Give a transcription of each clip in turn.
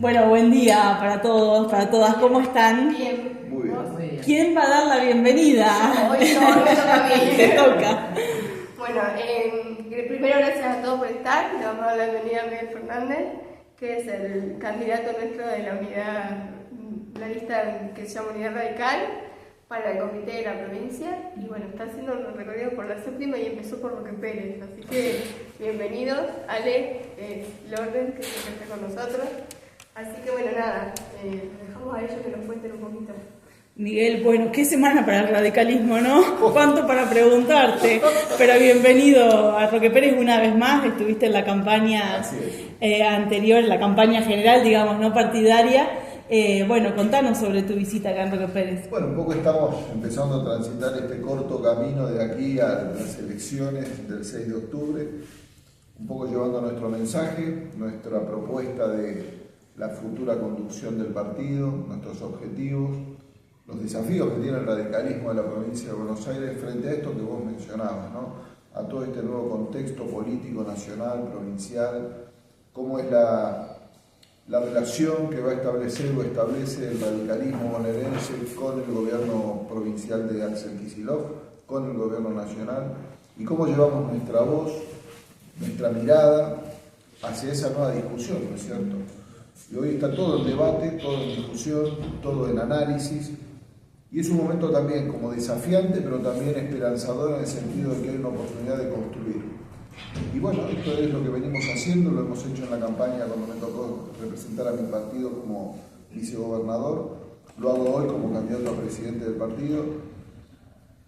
Bueno, buen día para todos, para todas. ¿Cómo están? Bien. Muy bien. ¿Vos? Muy bien. ¿Quién va a dar la bienvenida? Hoy me toca a mí. Te toca. Bueno, primero gracias a todos por estar. Le vamos a dar la bienvenida a Miguel Fernández, que es el candidato nuestro de la unidad, la lista que se llama Unidad Radical para el comité de la provincia. Y bueno, está haciendo un recorrido por la séptima y empezó por Roque Pérez. Así que bienvenidos, Ale, Lorden, que siempre está con nosotros. Así que bueno, nada, dejamos a ellos que nos cuenten un poquito. Miguel, bueno, qué semana para el radicalismo, ¿no? ¿Cuánto para preguntarte? Pero bienvenido a Roque Pérez una vez más. Estuviste en la campaña anterior, en la campaña general, digamos, no partidaria. Bueno, contanos sobre tu visita acá en Roque Pérez. Bueno, un poco estamos empezando a transitar este corto camino de aquí a las elecciones del 6 de octubre, un poco llevando nuestro mensaje, nuestra propuesta de la futura conducción del partido, nuestros objetivos, los desafíos que tiene el radicalismo de la provincia de Buenos Aires frente a esto que vos mencionabas, ¿no? A todo este nuevo contexto político, nacional, provincial, cómo es la relación que va a establecer o establece el radicalismo bonaerense con el gobierno provincial de Axel Kicillof, con el gobierno nacional, y cómo llevamos nuestra voz, nuestra mirada hacia esa nueva discusión, ¿no es cierto? Y hoy está todo en debate, todo en discusión, todo en análisis, y es un momento también como desafiante, pero también esperanzador en el sentido de que hay una oportunidad de construir. Y bueno, esto es lo que venimos haciendo, lo hemos hecho en la campaña cuando me tocó representar a mi partido como vicegobernador, lo hago hoy como candidato a presidente del partido.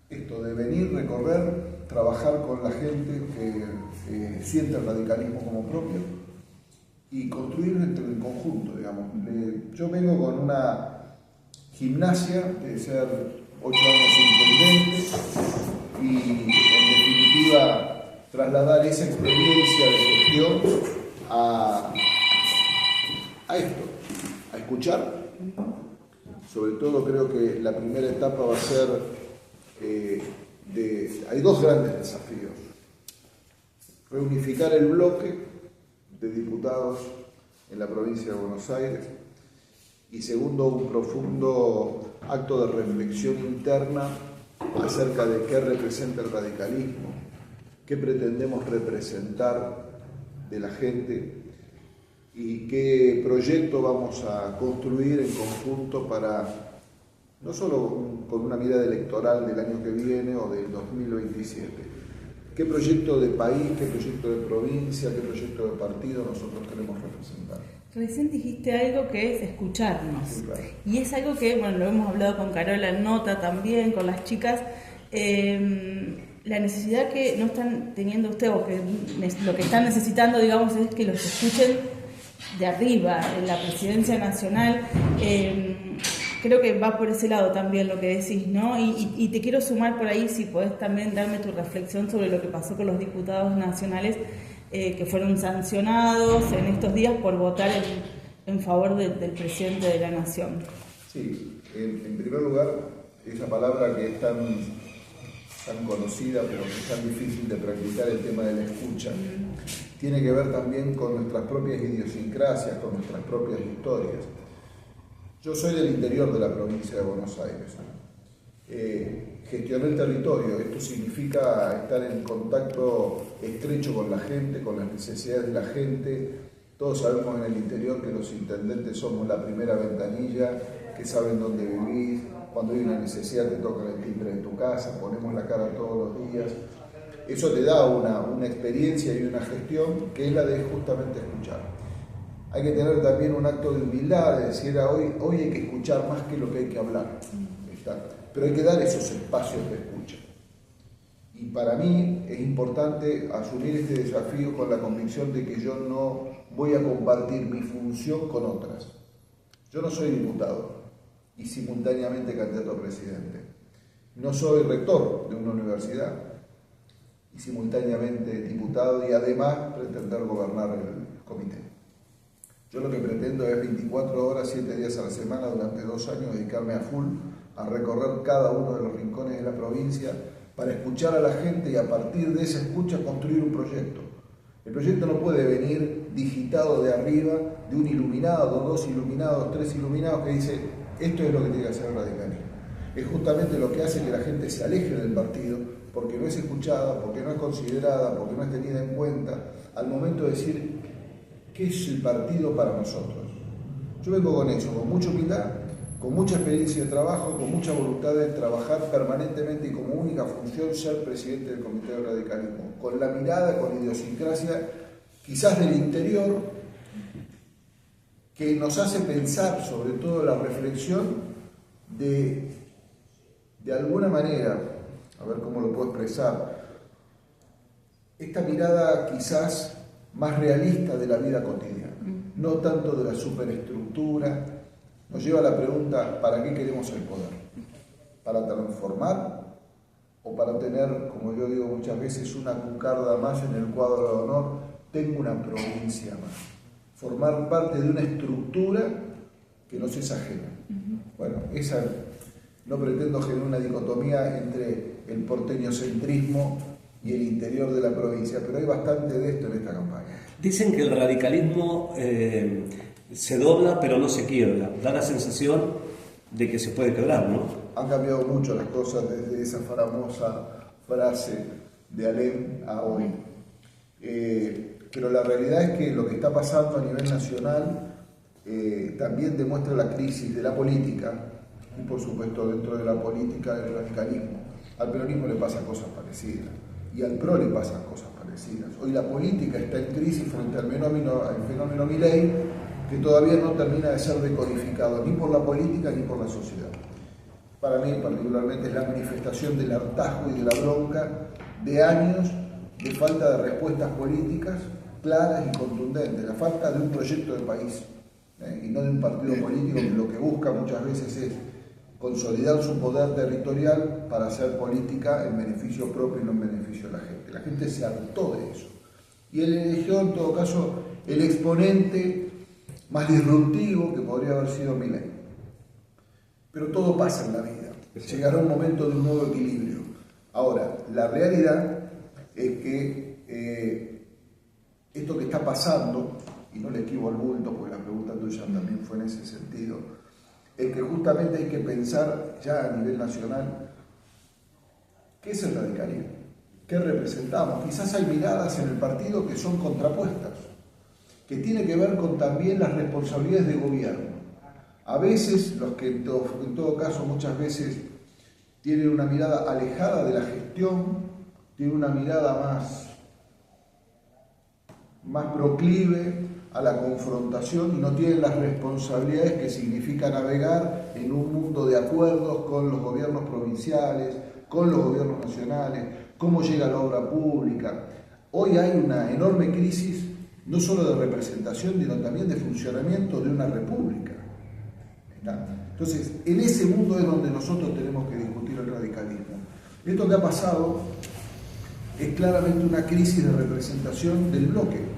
Esto de venir, recorrer, trabajar con la gente que siente el radicalismo como propio y construir en conjunto, digamos. Yo vengo con una gimnasia de ser 8 años intendente y en definitiva trasladar esa experiencia de gestión a esto, a escuchar. Sobre todo creo que la primera etapa va a ser, hay dos grandes desafíos: reunificar el bloque de diputados en la provincia de Buenos Aires y segundo, un profundo acto de reflexión interna acerca de qué representa el radicalismo, qué pretendemos representar de la gente y qué proyecto vamos a construir en conjunto para, no solo con una mirada electoral del año que viene o del 2027, qué proyecto de país, qué proyecto de provincia, qué proyecto de partido nosotros queremos representar. Recién dijiste algo que es escucharnos. Sí, claro. Y es algo que, bueno, lo hemos hablado con Carola en Nota también, con las chicas. La necesidad que no están teniendo ustedes, o que lo que están necesitando, digamos, es que los escuchen de arriba, en la presidencia nacional. Creo que va por ese lado también lo que decís, ¿no? Y te quiero sumar por ahí, si podés también darme tu reflexión sobre lo que pasó con los diputados nacionales que fueron sancionados en estos días por votar en favor del presidente de la Nación. Sí, en primer lugar, esa palabra que es tan conocida, pero que es tan difícil de practicar, el tema de la escucha, tiene que ver también con nuestras propias idiosincrasias, con nuestras propias historias. Yo soy del interior de la provincia de Buenos Aires. Gestioné el territorio, esto significa estar en contacto estrecho con la gente, con las necesidades de la gente. Todos sabemos en el interior que los intendentes somos la primera ventanilla, que saben dónde vivís. Cuando hay una necesidad te tocan el timbre de tu casa, ponemos la cara todos los días. Eso te da una experiencia y una gestión que es la de justamente escuchar. Hay que tener también un acto de humildad, de decir, hoy hay que escuchar más que lo que hay que hablar. Pero hay que dar esos espacios de escucha. Y para mí es importante asumir este desafío con la convicción de que yo no voy a compartir mi función con otras. Yo no soy diputado y simultáneamente candidato a presidente. No soy rector de una universidad y simultáneamente diputado y además pretender gobernar el comité. Yo lo que pretendo es 24 horas, 7 días a la semana, durante 2 años, dedicarme a full a recorrer cada uno de los rincones de la provincia para escuchar a la gente y a partir de esa escucha construir un proyecto. El proyecto no puede venir digitado de arriba, de un iluminado, dos iluminados, tres iluminados que dice, esto es lo que tiene que hacer el radicalismo. Es justamente lo que hace que la gente se aleje del partido, porque no es escuchada, porque no es considerada, porque no es tenida en cuenta, al momento de decir, ¿qué es el partido para nosotros? Yo vengo con eso, con mucha humildad, con mucha experiencia de trabajo, con mucha voluntad de trabajar permanentemente y como única función ser presidente del Comité del Radicalismo, con la mirada, con la idiosincrasia, quizás del interior, que nos hace pensar, sobre todo la reflexión, de alguna manera, a ver cómo lo puedo expresar, esta mirada quizás más realista de la vida cotidiana, no tanto de la superestructura. Nos lleva a la pregunta, ¿para qué queremos el poder? ¿Para transformar o para tener, como yo digo muchas veces, una cucarda más en el cuadro de honor? Tengo una provincia más. Formar parte de una estructura que nos es ajena. Bueno, esa, no pretendo generar una dicotomía entre el porteñocentrismo y el interior de la provincia, pero hay bastante de esto en esta campaña. Dicen que el radicalismo se dobla pero no se quiebra. Da la sensación de que se puede quebrar, ¿no? Han cambiado mucho las cosas desde esa famosa frase de Alem a hoy. Pero la realidad es que lo que está pasando a nivel nacional también demuestra la crisis de la política y por supuesto dentro de la política del radicalismo. Al peronismo le pasan cosas parecidas y al PRO le pasan cosas parecidas. Hoy la política está en crisis frente al fenómeno Milei, que todavía no termina de ser decodificado ni por la política ni por la sociedad. Para mí particularmente es la manifestación del hartazgo y de la bronca de años de falta de respuestas políticas claras y contundentes, la falta de un proyecto de país y no de un partido político que lo que busca muchas veces es consolidar su poder territorial para hacer política en beneficio propio y no en beneficio de la gente. La gente se hartó de eso. Y él eligió en todo caso el exponente más disruptivo que podría haber sido Milei. Pero todo pasa en la vida. Llegará un momento de un nuevo equilibrio. Ahora, la realidad es que esto que está pasando, y no le esquivo al bulto porque la pregunta tuya también fue en ese sentido, es que justamente hay que pensar ya a nivel nacional qué es el radicalismo, qué representamos. Quizás hay miradas en el partido que son contrapuestas, que tiene que ver con también las responsabilidades de gobierno. A veces, los que en todo caso muchas veces tienen una mirada alejada de la gestión, tienen una mirada más proclive a la confrontación y no tienen las responsabilidades que significa navegar en un mundo de acuerdos con los gobiernos provinciales, con los gobiernos nacionales, cómo llega la obra pública. Hoy hay una enorme crisis no solo de representación, sino también de funcionamiento de una república. Entonces, en ese mundo es donde nosotros tenemos que discutir el radicalismo. Esto que ha pasado es claramente una crisis de representación del bloque.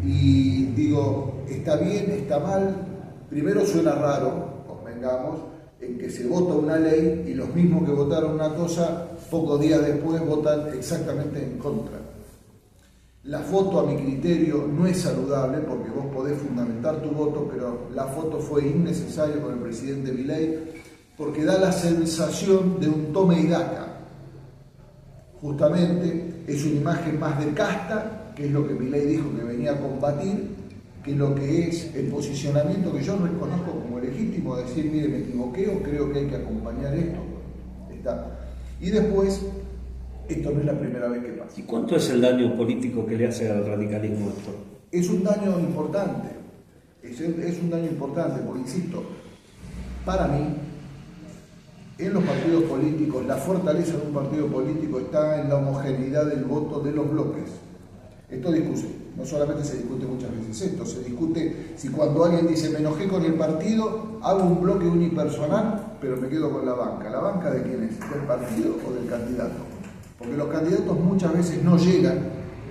Y digo, está bien, está mal. Primero suena raro, convengamos, en que se vota una ley y los mismos que votaron una cosa, pocos días después votan exactamente en contra. La foto, a mi criterio, no es saludable porque vos podés fundamentar tu voto, pero la foto fue innecesaria con el presidente Milei porque da la sensación de un tome y daca. Justamente es una imagen más de casta, que es lo que Milei dijo que venía a combatir, que lo que es el posicionamiento que yo reconozco como legítimo, de decir, mire, me equivoqué o creo que hay que acompañar esto. Y después, esto no es la primera vez que pasa. ¿Y cuánto es el daño político que le hace al radicalismo esto? Es un daño importante, es un daño importante, porque insisto, para mí, en los partidos políticos, la fortaleza de un partido político está en la homogeneidad del voto de los bloques. Esto discute, no solamente se discute muchas veces esto, se discute si cuando alguien dice me enojé con el partido, hago un bloque unipersonal, pero me quedo con la banca. ¿La banca de quién es? ¿Del partido o del candidato? Porque los candidatos muchas veces no llegan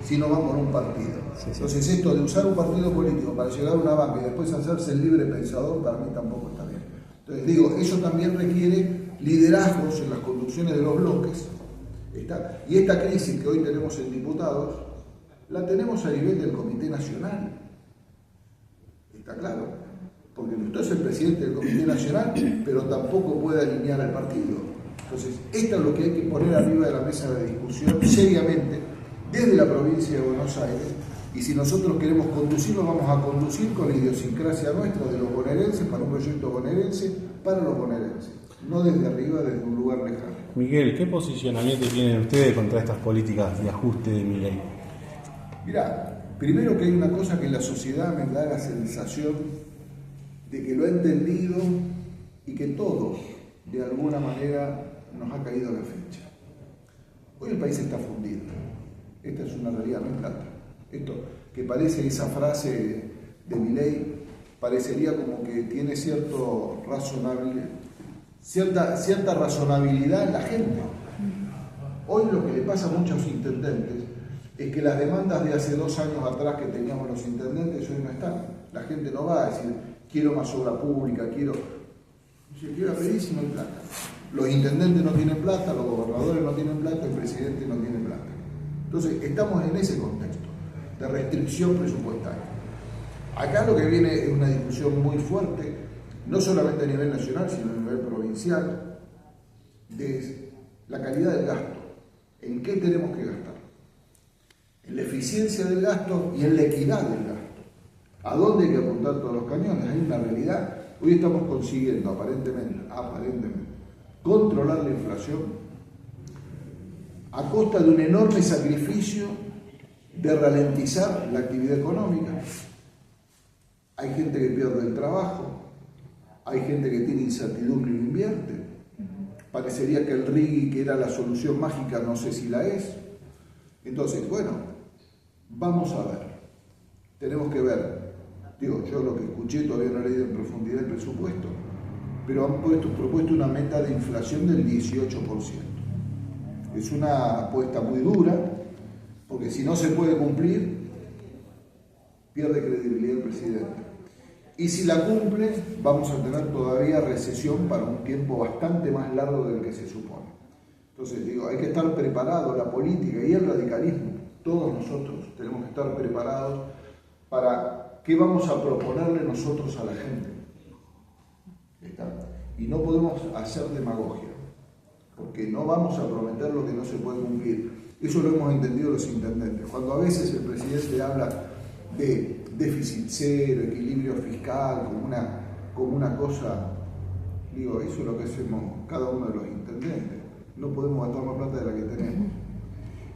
si no van por un partido. Entonces esto de usar un partido político para llegar a una banca y después hacerse el libre pensador, para mí tampoco está bien. Entonces digo, eso también requiere liderazgos en las conducciones de los bloques Y esta crisis que hoy tenemos en diputados, la tenemos a nivel del Comité Nacional. ¿Está claro? Porque usted es el presidente del Comité Nacional, pero tampoco puede alinear al partido. Entonces, esto es lo que hay que poner arriba de la mesa de discusión seriamente desde la provincia de Buenos Aires. Y si nosotros queremos conducirlo, vamos a conducir con la idiosincrasia nuestra de los bonaerenses, para un proyecto bonaerense, para los bonaerenses, no desde arriba, desde un lugar lejano. Miguel, ¿qué posicionamiento tienen ustedes contra estas políticas de ajuste de Milei? Mirá, primero que hay una cosa que en la sociedad me da la sensación de que lo ha entendido y que todos, de alguna manera, nos ha caído la fecha. Hoy el país está fundido. Esta es una realidad, no es plata. Esto que parece esa frase de Milei, parecería como que tiene cierta razonabilidad en la gente. Hoy lo que le pasa a muchos intendentes es que las demandas de hace 2 años atrás que teníamos los intendentes hoy no están. La gente no va a decir, quiero más obra pública, quiero pedir si no hay plata. Los intendentes no tienen plata, los gobernadores no tienen plata, el presidente no tiene plata. Entonces, estamos en ese contexto de restricción presupuestaria. Acá lo que viene es una discusión muy fuerte, no solamente a nivel nacional, sino a nivel provincial, de la calidad del gasto. ¿En qué tenemos que gastar? En la eficiencia del gasto y en la equidad del gasto. ¿A dónde hay que apuntar todos los cañones? Hay una realidad. Hoy estamos consiguiendo, aparentemente, controlar la inflación a costa de un enorme sacrificio de ralentizar la actividad económica. Hay gente que pierde el trabajo, hay gente que tiene incertidumbre y no invierte. Parecería que el RIGI, que era la solución mágica, no sé si la es. Entonces, bueno, vamos a ver. Tenemos que ver. Digo, yo lo que escuché todavía no he leído en profundidad el presupuesto, pero han propuesto una meta de inflación del 18%. Es una apuesta muy dura, porque si no se puede cumplir, pierde credibilidad el presidente. Y si la cumple, vamos a tener todavía recesión para un tiempo bastante más largo del que se supone. Entonces, digo, hay que estar preparados, la política y el radicalismo, todos nosotros tenemos que estar preparados para qué vamos a proponerle nosotros a la gente. ¿Está? Y no podemos hacer demagogia, porque no vamos a prometer lo que no se puede cumplir. Eso lo hemos entendido los intendentes. Cuando a veces el presidente habla de déficit cero, equilibrio fiscal, como una cosa, digo, eso es lo que hacemos cada uno de los intendentes. No podemos gastar más plata de la que tenemos.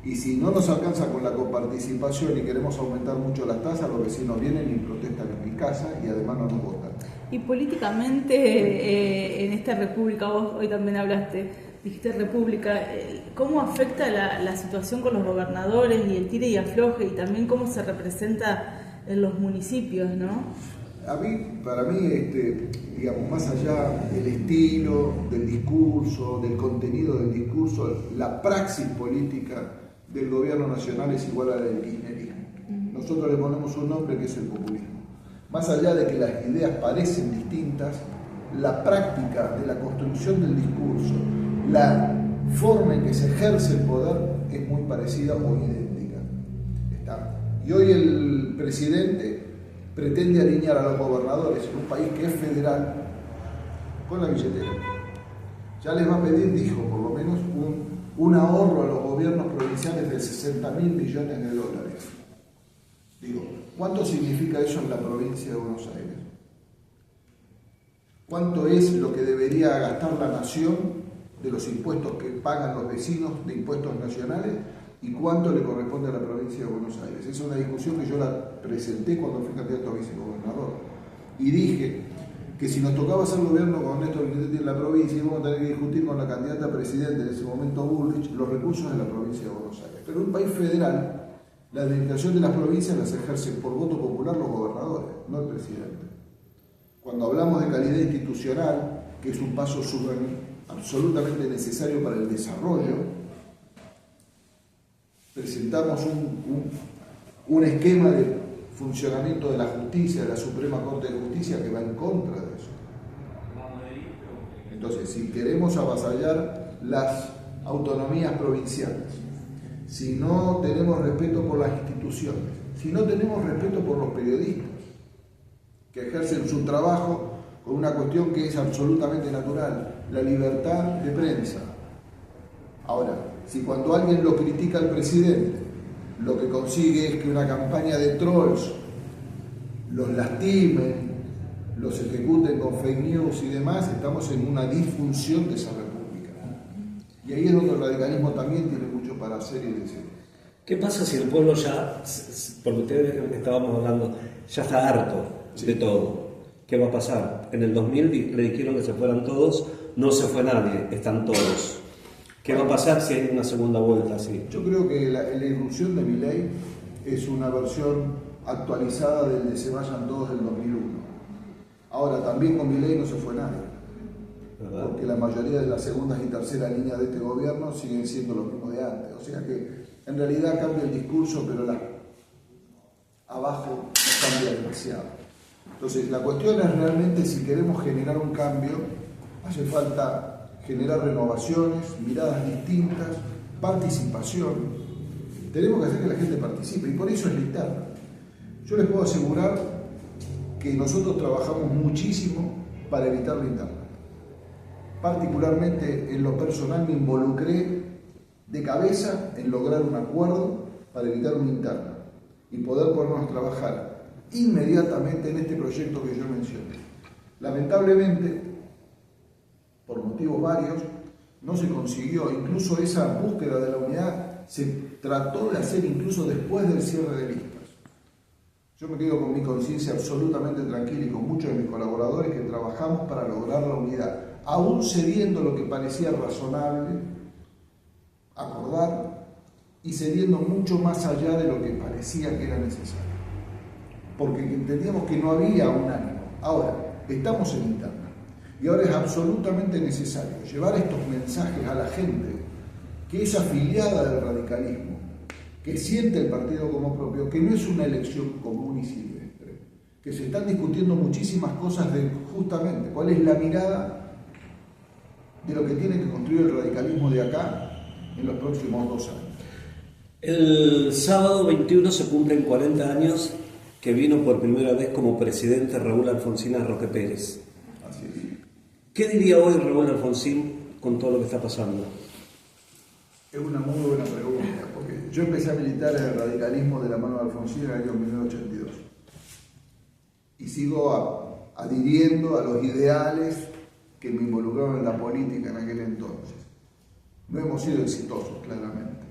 Y si no nos alcanza con la coparticipación y queremos aumentar mucho las tasas, los vecinos vienen y protestan en mi casa y además no nos votan. Y políticamente, en esta república, vos hoy también dijiste república, ¿cómo afecta la situación con los gobernadores y el tire y afloje, y también cómo se representa en los municipios, ¿no? Para mí, digamos, más allá del estilo, del discurso, del contenido del discurso, la praxis política del gobierno nacional es igual a la del kirchnerismo. Nosotros le ponemos un nombre que es el populismo. Más allá de que las ideas parecen distintas, la práctica de la construcción del discurso, la forma en que se ejerce el poder es muy parecida o idéntica. Y hoy el presidente pretende alinear a los gobernadores en un país que es federal con la billetera. Ya les va a pedir, dijo, por lo menos un ahorro a los gobiernos provinciales de 60.000 millones de dólares. Digo, ¿cuánto significa eso en la provincia de Buenos Aires? ¿Cuánto es lo que debería gastar la nación de los impuestos que pagan los vecinos de impuestos nacionales y cuánto le corresponde a la provincia de Buenos Aires? Esa es una discusión que yo la presenté cuando fui candidato a vicegobernador. Y dije que si nos tocaba hacer gobierno con Néstor Kirchner en la provincia, íbamos a tener que discutir con la candidata a presidente en ese momento, Bullrich, los recursos de la provincia de Buenos Aires. Pero en un país federal, la administración de las provincias las ejercen por voto popular los gobernadores, no el presidente. Cuando hablamos de calidad institucional, que es un paso absolutamente necesario para el desarrollo, presentamos un esquema de funcionamiento de la justicia, de la Suprema Corte de Justicia, que va en contra de eso. Entonces, si queremos avasallar las autonomías provinciales, si no tenemos respeto por las instituciones, si no tenemos respeto por los periodistas que ejercen su trabajo con una cuestión que es absolutamente natural, la libertad de prensa. Ahora, si cuando alguien lo critica al presidente, lo que consigue es que una campaña de trolls los lastimen, los ejecuten con fake news y demás, estamos en una disfunción de esa república. Y ahí es donde el radicalismo también tiene mucho para hacer y decir. ¿Qué pasa si el pueblo ya, porque ustedes estábamos hablando, ya está harto de todo? ¿Qué va a pasar? En el 2000 le dijeron que se fueran todos, no se fue nadie, están todos. ¿Qué va a pasar si hay una segunda vuelta así? Yo creo que la irrupción de Milei es una versión actualizada del de se vayan todos del 2001. Ahora, también con Milei no se fue nadie, ¿verdad? Porque la mayoría de las segundas y terceras líneas de este gobierno siguen siendo lo mismo de antes. O sea que en realidad cambia el discurso, pero abajo no cambia demasiado. Entonces, la cuestión es realmente si queremos generar un cambio, hace falta generar renovaciones, miradas distintas, participación. Tenemos que hacer que la gente participe y por eso es la interna. Yo les puedo asegurar que nosotros trabajamos muchísimo para evitar la interna. Particularmente en lo personal me involucré de cabeza en lograr un acuerdo para evitar una interna y poder ponernos a trabajar inmediatamente en este proyecto que yo mencioné. Lamentablemente, por motivos varios, no se consiguió. Incluso esa búsqueda de la unidad se trató de hacer incluso después del cierre de listas. Yo me quedo con mi conciencia absolutamente tranquila y con muchos de mis colaboradores que trabajamos para lograr la unidad, aún cediendo lo que parecía razonable acordar y cediendo mucho más allá de lo que parecía que era necesario, porque entendíamos que no había un ánimo. Ahora, estamos en interna y ahora es absolutamente necesario llevar estos mensajes a la gente que es afiliada del radicalismo, que siente el partido como propio, que no es una elección común y silvestre, que se están discutiendo muchísimas cosas de justamente cuál es la mirada de lo que tiene que construir el radicalismo de acá en los próximos 2 años. El sábado 21 se cumplen 40 años que vino por primera vez como presidente Raúl Alfonsín a Roque Pérez. Así es. ¿Qué diría hoy Raúl Alfonsín con todo lo que está pasando? Es una muy buena pregunta, porque yo empecé a militar en el radicalismo de la mano de Alfonsín en el año 1982 y sigo adhiriendo a los ideales que me involucraron en la política en aquel entonces. No hemos sido exitosos, claramente,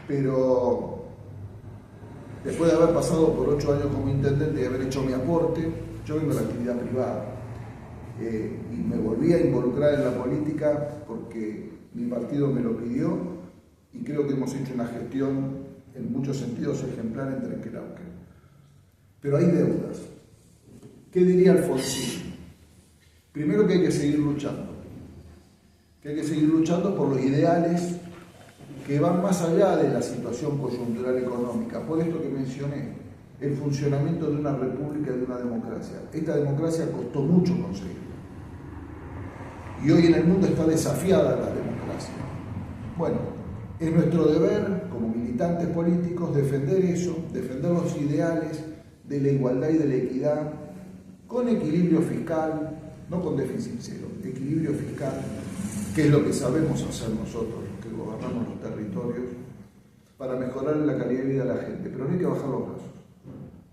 pero después de haber pasado por 8 años como intendente y haber hecho mi aporte, yo vengo de la actividad privada y me volví a involucrar en la política porque mi partido me lo pidió y creo que hemos hecho una gestión en muchos sentidos ejemplar en Trenquelauquen. Pero hay deudas. ¿Qué diría Alfonsín? Primero que hay que seguir luchando. Que hay que seguir luchando por los ideales que van más allá de la situación coyuntural económica. Por esto que mencioné, el funcionamiento de una república y de una democracia. Esta democracia costó mucho conseguirla. Y hoy en el mundo está desafiada la democracia. Bueno, es nuestro deber como militantes políticos defender eso, defender los ideales de la igualdad y de la equidad, con equilibrio fiscal, no con déficit cero, equilibrio fiscal, que es lo que sabemos hacer nosotros, los que gobernamos los territorios, para mejorar la calidad de vida de la gente. Pero no hay que bajar los brazos,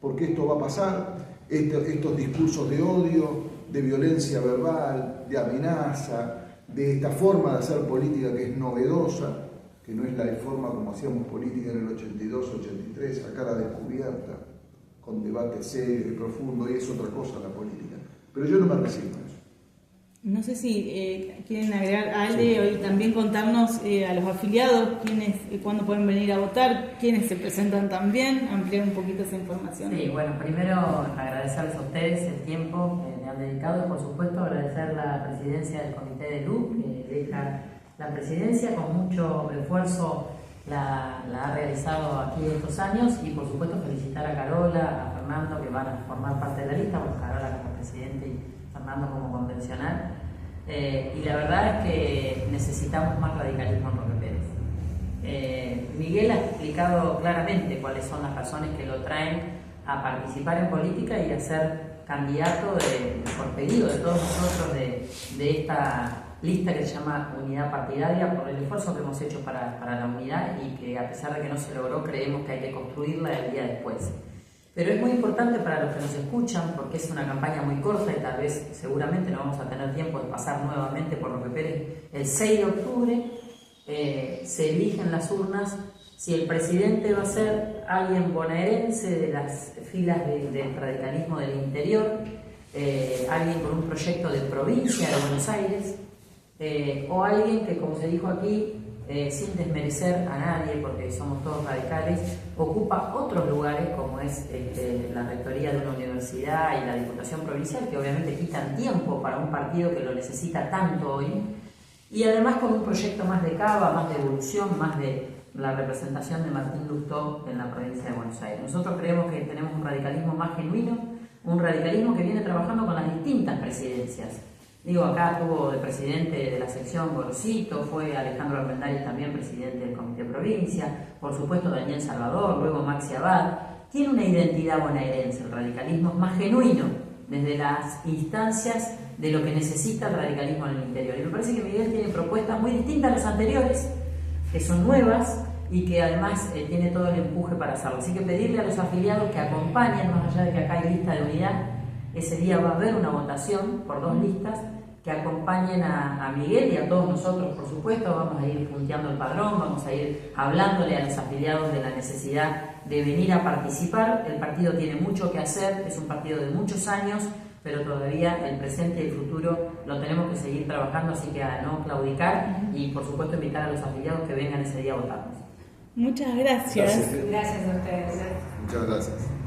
porque esto va a pasar, estos discursos de odio, de violencia verbal, de amenaza, de esta forma de hacer política que es novedosa, que no es la forma como hacíamos política en el 82, 83, a cara descubierta, con debate serio y profundo, y es otra cosa la política. Pero yo no me resigno a eso. No sé si quieren agregar algo y también contarnos a los afiliados quiénes, cuándo pueden venir a votar, quiénes se presentan también, ampliar un poquito esa información. Sí, bueno, primero agradecerles a ustedes el tiempo que me han dedicado y por supuesto agradecer la presidencia del Comité de Luz, que deja la presidencia con mucho esfuerzo la ha realizado aquí estos años, y por supuesto felicitar a Carola, a Fernando, que van a formar parte de la lista, bueno, Carola como presidente y Fernando como convencional. y la verdad es que necesitamos más radicalismo en Roque Pérez. Miguel ha explicado claramente cuáles son las razones que lo traen a participar en política y a ser candidato por pedido de todos nosotros de esta lista que se llama Unidad Partidaria, por el esfuerzo que hemos hecho para la unidad y que a pesar de que no se logró, creemos que hay que construirla el día después. Pero es muy importante para los que nos escuchan, porque es una campaña muy corta y tal vez seguramente no vamos a tener tiempo de pasar nuevamente por Roque Pérez. El 6 de octubre se eligen las urnas si el presidente va a ser alguien bonaerense de las filas del radicalismo del interior, alguien con un proyecto de provincia de Buenos Aires, o alguien que, como se dijo aquí, sin desmerecer a nadie, porque somos todos radicales, ocupa otros lugares como es la rectoría de una universidad y la diputación provincial, que obviamente quitan tiempo para un partido que lo necesita tanto hoy, y además con un proyecto más de cava, más de evolución, más de la representación de Martín Lustó en la provincia de Buenos Aires. Nosotros creemos que tenemos un radicalismo más genuino, un radicalismo que viene trabajando con las distintas presidencias. Digo, acá tuvo de presidente de la sección Gorosito, fue Alejandro Armendáriz también presidente del Comité Provincia, por supuesto Daniel Salvador, luego Maxi Abad. Tiene una identidad bonaerense, el radicalismo es más genuino desde las instancias de lo que necesita el radicalismo en el interior. Y me parece que Miguel tiene propuestas muy distintas a las anteriores, que son nuevas y que además tiene todo el empuje para hacerlo. Así que pedirle a los afiliados que acompañen, más allá de que acá hay lista de unidad, ese día va a haber una votación por 2 listas, que acompañen a Miguel y a todos nosotros, por supuesto. Vamos a ir punteando el padrón, vamos a ir hablándole a los afiliados de la necesidad de venir a participar. El partido tiene mucho que hacer, es un partido de muchos años, pero todavía el presente y el futuro lo tenemos que seguir trabajando, así que a no claudicar y por supuesto invitar a los afiliados que vengan ese día a votarnos. Muchas gracias. Gracias a ustedes. Muchas gracias.